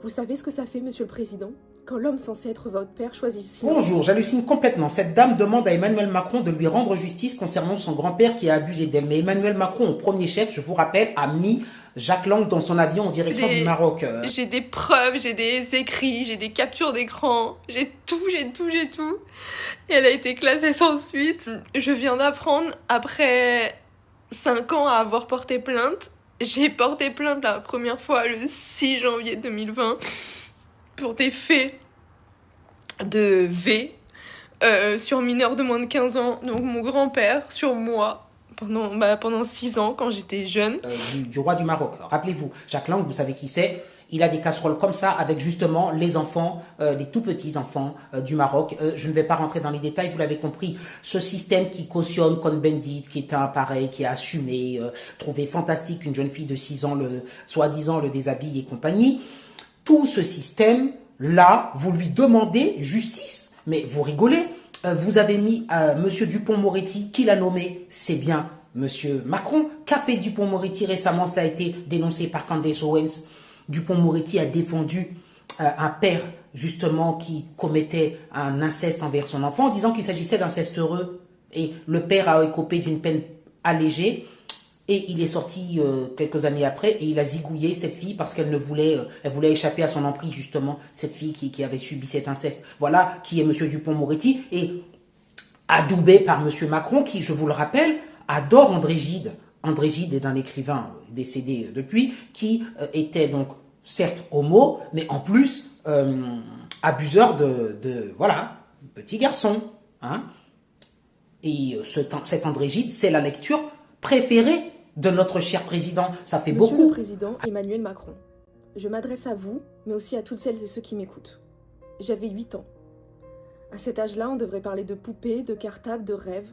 Vous savez ce que ça fait, monsieur le président, quand l'homme censé être votre père choisit le silence? Bonjour, j'hallucine complètement. Cette dame demande à Emmanuel Macron de lui rendre justice concernant son grand-père qui a abusé d'elle. Mais Emmanuel Macron, au premier chef, je vous rappelle, a mis Jacques Lang dans son avion en direction du Maroc. J'ai des preuves, j'ai des écrits, j'ai des captures d'écran, j'ai tout. Et elle a été classée sans suite. Je viens d'apprendre, après 5 ans à avoir porté plainte, j'ai porté plainte la première fois le 6 janvier 2020 pour des faits de V sur mineurs de moins de 15 ans. Donc mon grand-père sur moi pendant 6 ans quand j'étais jeune. Du roi du Maroc. Rappelez-vous, Jacques Lang, vous savez qui c'est? Il a des casseroles comme ça avec justement les enfants, les tout petits enfants du Maroc. Je ne vais pas rentrer dans les détails, vous l'avez compris. Ce système qui cautionne Cohn-Bendit, qui est un pareil, qui a assumé, trouvé fantastique une jeune fille de 6 ans, soi-disant le déshabille et compagnie. Tout ce système-là, vous lui demandez justice. Mais vous rigolez. Vous avez mis Monsieur Dupond-Moretti, qui l'a nommé, c'est bien Monsieur Macron. Qu'a fait Dupond-Moretti récemment? Cela a été dénoncé par Candace Owens. Dupond-Moretti a défendu un père, justement, qui commettait un inceste envers son enfant, en disant qu'il s'agissait d'inceste heureux. Et le père a écopé d'une peine allégée. Et il est sorti quelques années après et il a zigouillé cette fille parce qu'elle elle voulait échapper à son emprise, justement, cette fille qui avait subi cet inceste. Voilà qui est Monsieur Dupond-Moretti, et adoubé par Monsieur Macron qui, je vous le rappelle, adore André Gide. André Gide est un écrivain décédé depuis qui était donc certes homo, mais en plus abuseur voilà, petit garçon. Hein. Et cet André Gide, c'est la lecture préférée de notre cher président. Ça fait beaucoup. Monsieur le président Emmanuel Macron, je m'adresse à vous, mais aussi à toutes celles et ceux qui m'écoutent. J'avais 8 ans. À cet âge-là, on devrait parler de poupées, de cartables, de rêves.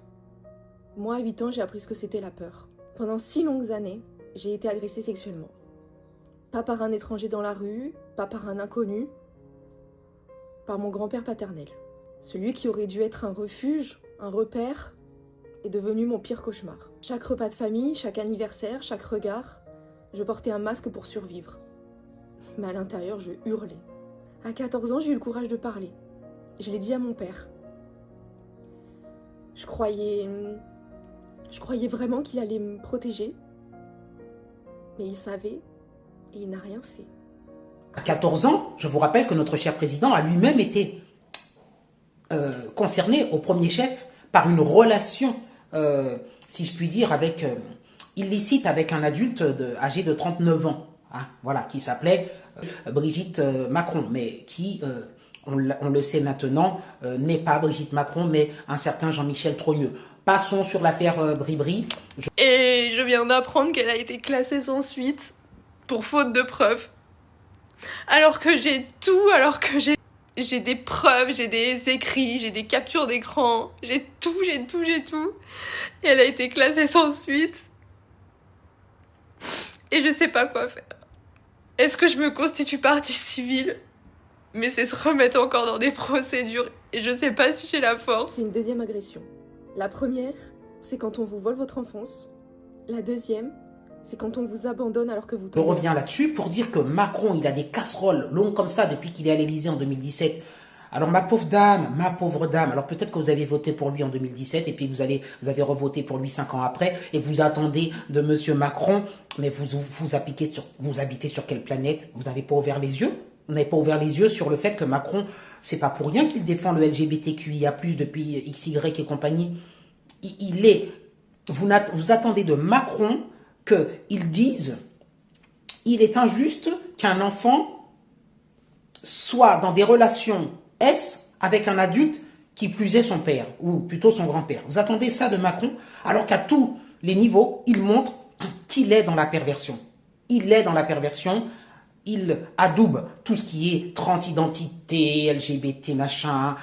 Moi, à 8 ans, j'ai appris ce que c'était la peur. Pendant 6 longues années, j'ai été agressée sexuellement. Pas par un étranger dans la rue, pas par un inconnu, par mon grand-père paternel. Celui qui aurait dû être un refuge, un repère, est devenu mon pire cauchemar. Chaque repas de famille, chaque anniversaire, chaque regard, je portais un masque pour survivre. Mais à l'intérieur, je hurlais. À 14 ans, j'ai eu le courage de parler. Je l'ai dit à mon père. Je croyais vraiment qu'il allait me protéger. Mais il savait et il n'a rien fait. À 14 ans, je vous rappelle que notre cher président a lui-même été concerné au premier chef par une relation, si je puis dire, illicite avec un adulte âgé de 39 ans. Hein, voilà, qui s'appelait Brigitte Macron, mais qui, on le sait maintenant, n'est pas Brigitte Macron, mais un certain Jean-Michel Trogneux. Passons sur l'affaire Bribri. Et je viens d'apprendre qu'elle a été classée sans suite pour faute de preuves. Alors que j'ai tout, j'ai des preuves, j'ai des écrits, j'ai des captures d'écran, j'ai tout. Et elle a été classée sans suite. Et je sais pas quoi faire. Est-ce que je me constitue partie civile? Mais c'est se remettre encore dans des procédures. Et je sais pas si j'ai la force. C'est une deuxième agression. La première, c'est quand on vous vole votre enfance. La deuxième, c'est quand on vous abandonne alors que vous Je reviens là-dessus pour dire que Macron, il a des casseroles longues comme ça depuis qu'il est à l'Élysée en 2017. Alors ma pauvre dame, alors peut-être que vous avez voté pour lui en 2017 et puis vous avez revoté pour lui 5 ans après et vous attendez de Monsieur Macron, mais vous habitez sur quelle planète? Vous n'avez pas ouvert les yeux? Vous n'avez pas ouvert les yeux sur le fait que Macron, c'est pas pour rien qu'il défend le LGBTQIA+, depuis XY et compagnie. Vous attendez de Macron qu'ils disent il est injuste qu'un enfant soit dans des relations avec un adulte qui plus est son père, ou plutôt son grand-père. Vous attendez ça de Macron, alors qu'à tous les niveaux, il montre qu'il est dans la perversion. Il est dans la perversion, il adoube tout ce qui est transidentité, LGBT, machin,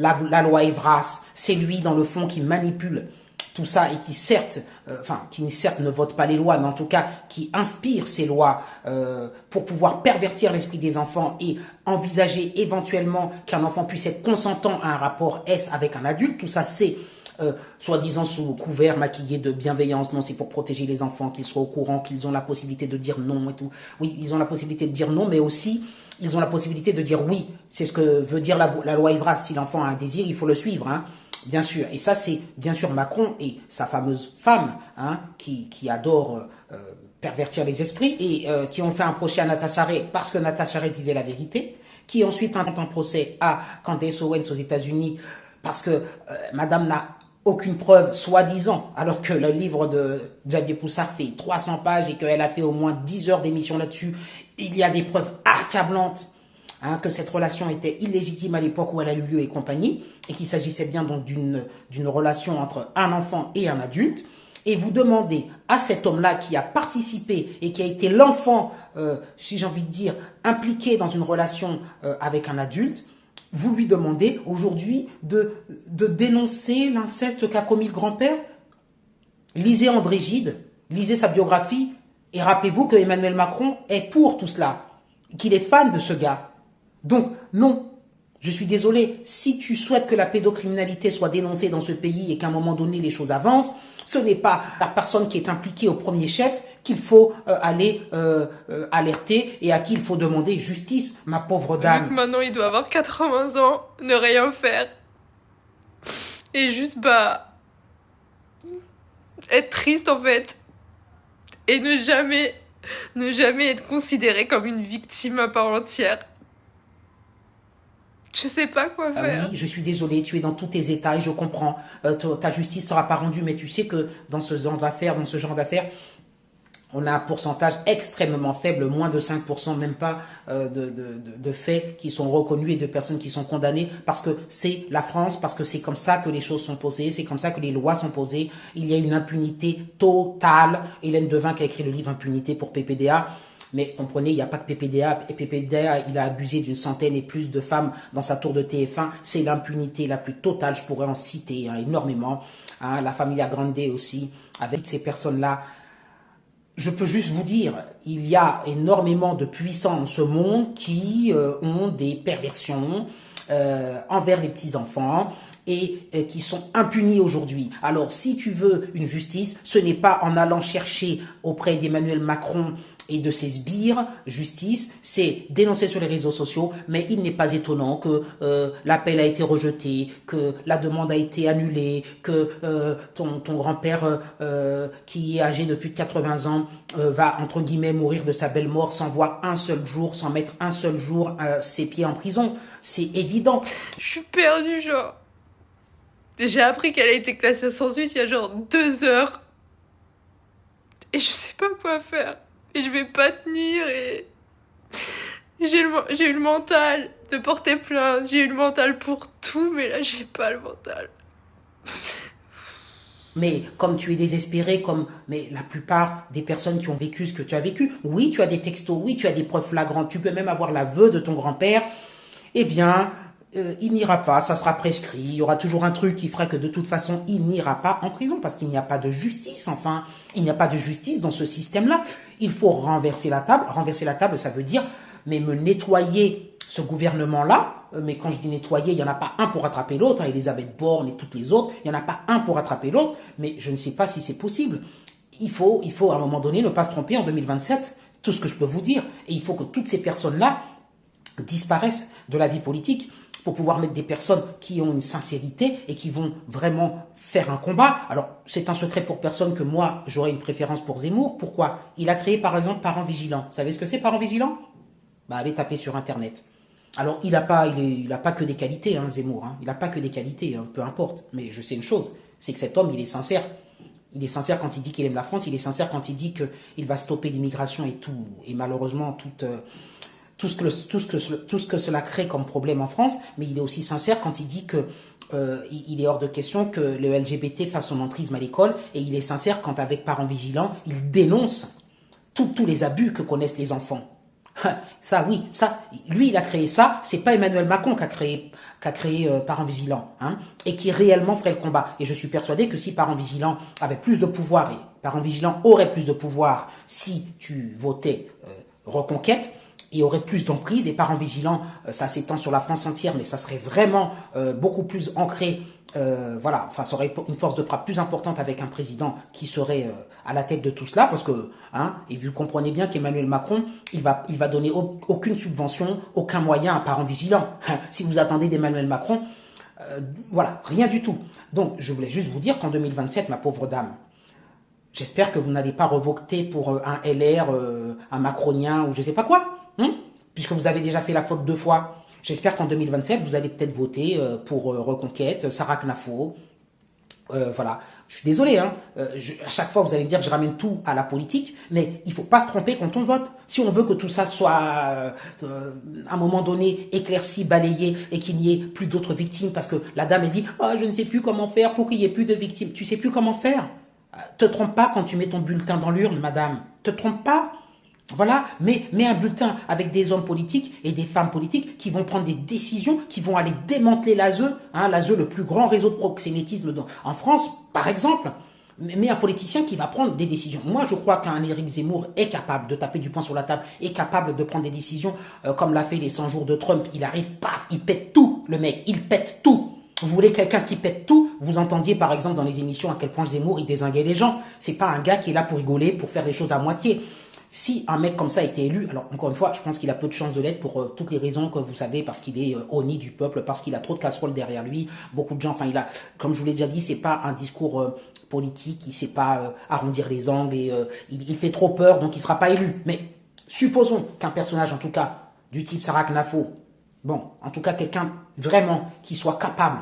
la loi Evras. C'est lui, dans le fond, qui manipule tout ça et qui certes ne vote pas les lois, mais en tout cas qui inspire ces lois pour pouvoir pervertir l'esprit des enfants et envisager éventuellement qu'un enfant puisse être consentant à un rapport avec un adulte. Tout ça, c'est soi-disant sous couvert maquillé de bienveillance. Non, c'est pour protéger les enfants, qu'ils soient au courant, qu'ils ont la possibilité de dire non et tout. Oui, ils ont la possibilité de dire non, mais aussi ils ont la possibilité de dire oui. C'est ce que veut dire la loi Evras. Si l'enfant a un désir, il faut le suivre, hein, bien sûr. Et ça, c'est bien sûr Macron et sa fameuse femme, hein, qui adore pervertir les esprits et qui ont fait un procès à Natacha Ray parce que Natacha Ray disait la vérité, qui ensuite ont un procès à Candace Owens aux États-Unis parce que Madame n'a aucune preuve, soi-disant, alors que le livre de Xavier Poussard fait 300 pages et qu'elle a fait au moins 10 heures d'émission là-dessus. Il y a des preuves accablantes, hein, que cette relation était illégitime à l'époque où elle a eu lieu et compagnie, et qu'il s'agissait bien donc d'une relation entre un enfant et un adulte. Et vous demandez à cet homme-là qui a participé et qui a été l'enfant, si j'ai envie de dire, impliqué dans une relation avec un adulte, vous lui demandez aujourd'hui de dénoncer l'inceste qu'a commis le grand-père. Lisez André Gide, lisez sa biographie et rappelez-vous que Emmanuel Macron est pour tout cela, qu'il est fan de ce gars. Donc non, je suis désolé, si tu souhaites que la pédocriminalité soit dénoncée dans ce pays et qu'à un moment donné les choses avancent, ce n'est pas la personne qui est impliquée au premier chef qu'il faut aller alerter et à qui il faut demander justice, ma pauvre dame. Donc maintenant il doit avoir 80 ans, ne rien faire. Et juste, être triste en fait. Et ne jamais être considéré comme une victime à part entière. Je sais pas quoi faire. Oui, je suis désolé, tu es dans tous tes états et je comprends. Ta justice sera pas rendue, mais tu sais que dans ce genre d'affaires, on a un pourcentage extrêmement faible, moins de 5%, même pas de faits qui sont reconnus et de personnes qui sont condamnées, parce que c'est la France, parce que c'est comme ça que les choses sont posées, c'est comme ça que les lois sont posées. Il y a une impunité totale. Hélène Devin qui a écrit le livre Impunité pour PPDA. Mais comprenez, il n'y a pas que PPDA. Et PPDA, il a abusé d'une centaine et plus de femmes dans sa tour de TF1. C'est l'impunité la plus totale. Je pourrais en citer énormément. Hein, la Familia Grande aussi, avec ces personnes-là. Je peux juste vous dire, il y a énormément de puissants dans ce monde qui ont des perversions envers les petits-enfants et qui sont impunis aujourd'hui. Alors, si tu veux une justice, ce n'est pas en allant chercher auprès d'Emmanuel Macron et de ses sbires, justice, c'est dénoncer sur les réseaux sociaux, mais il n'est pas étonnant que l'appel a été rejeté, que la demande a été annulée, que ton grand-père qui est âgé de plus de 80 ans va, entre guillemets, mourir de sa belle mort sans voir un seul jour, sans mettre un seul jour ses pieds en prison. C'est évident. Je suis perdue, genre. J'ai appris qu'elle a été classée sans suite il y a genre 2 heures. Et je sais pas quoi faire. Et je vais pas tenir et... J'ai eu le mental de porter plainte. J'ai eu le mental pour tout, mais là, j'ai pas le mental. Mais comme tu es désespéré, mais la plupart des personnes qui ont vécu ce que tu as vécu, oui, tu as des textos, oui, tu as des preuves flagrantes, tu peux même avoir l'aveu de ton grand-père, eh bien... il n'ira pas, ça sera prescrit, il y aura toujours un truc qui ferait que de toute façon il n'ira pas en prison parce qu'il n'y a pas de justice, enfin, il n'y a pas de justice dans ce système-là. Il faut renverser la table. Renverser la table, ça veut dire mais me nettoyer ce gouvernement-là, mais quand je dis nettoyer, il n'y en a pas un pour rattraper l'autre, Elisabeth Borne et toutes les autres, il n'y en a pas un pour rattraper l'autre, mais je ne sais pas si c'est possible. Il faut à un moment donné ne pas se tromper en 2027, tout ce que je peux vous dire, et il faut que toutes ces personnes-là disparaissent de la vie politique, pour pouvoir mettre des personnes qui ont une sincérité et qui vont vraiment faire un combat. Alors, c'est un secret pour personne que moi, j'aurais une préférence pour Zemmour. Pourquoi? Il a créé, par exemple, Parents Vigilants. Vous savez ce que c'est, Parents Vigilants? Allez taper sur Internet. Alors, il a pas que des qualités, hein, Zemmour. Hein. Il n'a pas que des qualités, hein, peu importe. Mais je sais une chose, c'est que cet homme, il est sincère. Il est sincère quand il dit qu'il aime la France. Il est sincère quand il dit qu'il va stopper l'immigration et tout. Et malheureusement, tout ce que cela crée comme problème en France, mais il est aussi sincère quand il dit que il est hors de question que le LGBT fasse son entrisme à l'école, et il est sincère quand, avec Parents Vigilants, il dénonce tous les abus que connaissent les enfants. Ça, oui, ça, lui, il a créé ça. C'est pas Emmanuel Macron qui a créé Parents Vigilants, hein, et qui réellement ferait le combat. Et je suis persuadé que si Parents Vigilants avait plus de pouvoir, et Parents Vigilants aurait plus de pouvoir si tu votais Reconquête, il y aurait plus d'emprise. Et parents vigilants, ça s'étend sur la France entière, mais ça serait vraiment beaucoup plus ancré. Voilà, enfin, ça aurait une force de frappe plus importante avec un président qui serait à la tête de tout cela, parce que, hein, et vous comprenez bien qu'Emmanuel Macron, il va donner aucune subvention, aucun moyen à parents vigilants. Si vous attendez d'Emmanuel Macron, voilà, rien du tout. Donc, je voulais juste vous dire qu'en 2027, ma pauvre dame, j'espère que vous n'allez pas revoter pour un LR, un macronien ou je sais pas quoi, hein, puisque vous avez déjà fait la faute 2 fois. J'espère qu'en 2027, vous allez peut-être voter pour Reconquête, Sarah Knafo. Voilà, je suis désolé, hein. À chaque fois, vous allez me dire que je ramène tout à la politique, mais il faut pas se tromper quand on vote. Si on veut que tout ça soit, à un moment donné, éclairci, balayé, et qu'il n'y ait plus d'autres victimes, parce que la dame, elle dit « Oh, je ne sais plus comment faire pour qu'il n'y ait plus de victimes. » Tu sais plus comment faire? Te trompe pas quand tu mets ton bulletin dans l'urne, madame. Te trompe pas. Voilà, mets un bulletin avec des hommes politiques et des femmes politiques qui vont prendre des décisions, qui vont aller démanteler l'ASE, hein, l'ASE, le plus grand réseau de proxénétisme en France, par exemple. Mais un politicien qui va prendre des décisions. Moi, je crois qu'un Éric Zemmour est capable de taper du poing sur la table, est capable de prendre des décisions comme l'a fait les 100 jours de Trump. Il arrive, paf, il pète tout, le mec, il pète tout. Vous voulez quelqu'un qui pète tout? Vous entendiez par exemple dans les émissions à quel point Zemmour il dézinguait les gens. C'est pas un gars qui est là pour rigoler, pour faire les choses à moitié. Si un mec comme ça a été élu, alors encore une fois, je pense qu'il a peu de chances de l'être pour toutes les raisons que vous savez, parce qu'il est au nid du peuple, parce qu'il a trop de casseroles derrière lui. Beaucoup de gens, enfin, il a, comme je vous l'ai déjà dit, c'est pas un discours politique, il sait pas arrondir les angles et il fait trop peur, donc il sera pas élu. Mais supposons qu'un personnage, en tout cas, du type Sarah Knafo, bon, en tout cas quelqu'un vraiment qui soit capable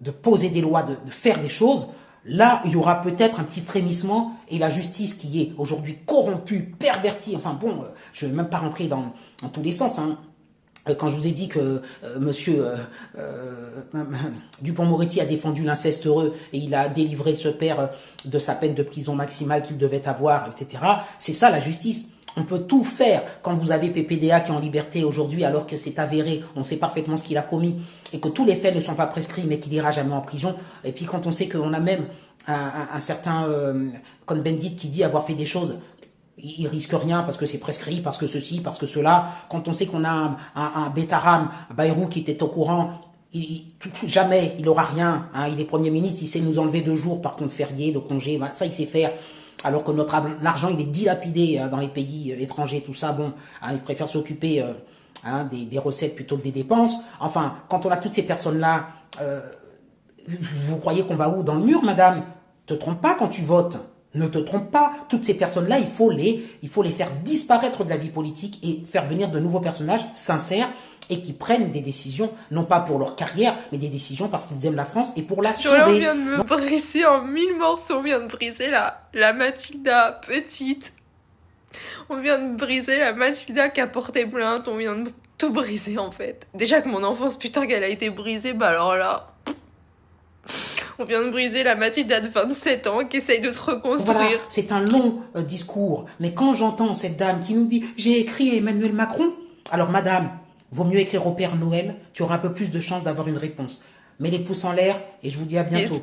de poser des lois, de faire des choses. Là, il y aura peut-être un petit frémissement et la justice qui est aujourd'hui corrompue, pervertie, enfin bon, je ne vais même pas rentrer dans tous les sens. Hein. Quand je vous ai dit que monsieur Dupond-Moretti a défendu l'inceste heureux et il a délivré ce père de sa peine de prison maximale qu'il devait avoir, etc., c'est ça la justice. On peut tout faire quand vous avez PPDA qui est en liberté aujourd'hui alors que c'est avéré, on sait parfaitement ce qu'il a commis et que tous les faits ne sont pas prescrits mais qu'il ira jamais en prison. Et puis quand on sait qu'on a même un certain Cohn-Bendit qui dit avoir fait des choses, il risque rien parce que c'est prescrit, parce que ceci, parce que cela. Quand on sait qu'on a un Betaram, Bayrou qui était au courant, jamais il aura rien. Hein, il est Premier ministre, il sait nous enlever 2 jours par contre férié, de congé, ça il sait faire. Alors que l'argent il est dilapidé dans les pays étrangers, tout ça, bon, hein, il préfère s'occuper des recettes plutôt que des dépenses. Enfin, quand on a toutes ces personnes-là, vous croyez qu'on va où? Dans le mur, madame? Te trompe pas quand tu votes. Ne te trompe pas. Toutes ces personnes-là, il faut les faire disparaître de la vie politique et faire venir de nouveaux personnages sincères et qui prennent des décisions, non pas pour leur carrière, mais des décisions parce qu'ils aiment la France et pour la sauver. On vient de me briser en 1000 morceaux, on vient de briser la Mathilda petite. On vient de briser la Mathilda qui a porté plainte, on vient de tout briser en fait. Déjà que mon enfance, putain, qu'elle a été brisée, bah alors là... On vient de briser la Mathilda de 27 ans qui essaye de se reconstruire. Voilà, c'est un long discours. Mais quand j'entends cette dame qui nous dit « J'ai écrit à Emmanuel Macron », alors madame, vaut mieux écrire au Père Noël, tu auras un peu plus de chance d'avoir une réponse. Mets les pouces en l'air et je vous dis à bientôt.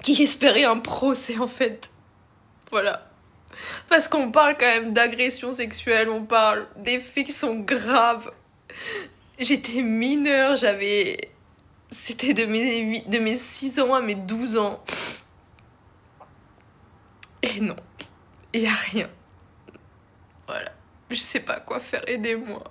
Qui espérait un procès en fait. Voilà. Parce qu'on parle quand même d'agression sexuelle, on parle des faits qui sont graves. J'étais mineure, c'était de mes 6 ans à mes 12 ans. Et non, il n'y a rien. Voilà. Je sais pas quoi faire, aidez-moi.